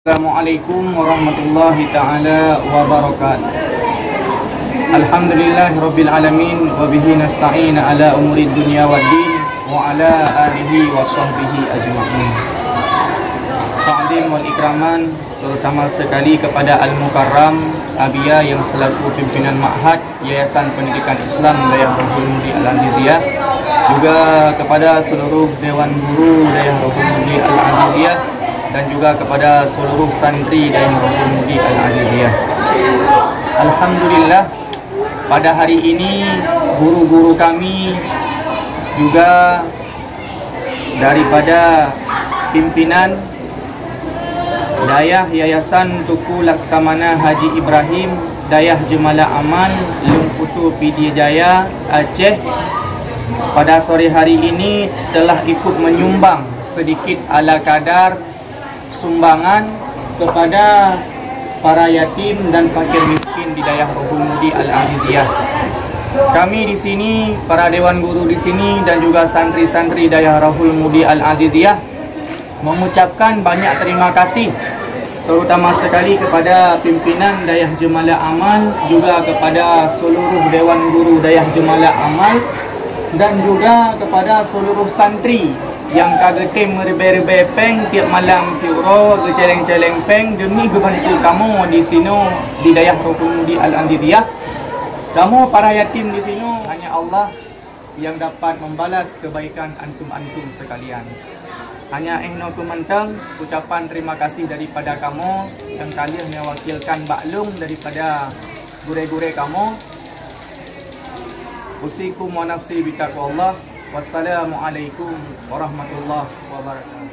Assalamualaikum warahmatullahi ta'ala wabarakatuh. Alhamdulillahirabbil alamin wa bihi nasta'in ala umurid dunya waddin wa ala alihi wa sahbihi ajma'in. Ta'zim wal ikraman terutama sekali kepada Al-Mukarram Abia yang selaku pimpinan Ma'had Yayasan Pendidikan Islam Dayah Rohul Mudi Al-Aziziyah, juga kepada seluruh Dewan Guru Dayah Rohul Mudi Al-Aziziyah, dan juga kepada seluruh santri Dayah Rohul Mudi Al-Aziziyah. Alhamdulillah, pada hari ini guru-guru kami juga daripada pimpinan Dayah Yayasan Tuku Laksamana Haji Ibrahim Dayah Jemala Aman Lumputu Pidijaya Jaya Aceh pada sore hari ini telah ikut menyumbang sedikit ala kadar sumbangan kepada para yatim dan fakir miskin di Dayah Rohul Mudi Al-Aziziyah. Kami di sini, para dewan guru di sini dan juga santri-santri Dayah Rohul Mudi Al-Aziziyah mengucapkan banyak terima kasih terutama sekali kepada pimpinan Dayah Jemala Amal, juga kepada seluruh dewan guru Dayah Jemala Amal, dan juga kepada seluruh santri yang kagetim merebe-rebe peng tiap malam fiuro keceleng-celeng peng demi membantu kamu di sini di Dayah Rohul Mudi Al-Aziziyah. Kamu para yatim di sini, hanya Allah yang dapat membalas kebaikan antum-antum sekalian. Hanya ehno kumenteng ucapan terima kasih daripada kamu yang kalian mewakilkan baklum daripada gure-gure kamu. Usikum wa nafsi bitaqwallah. Wassalamualaikum warahmatullahi wabarakatuh.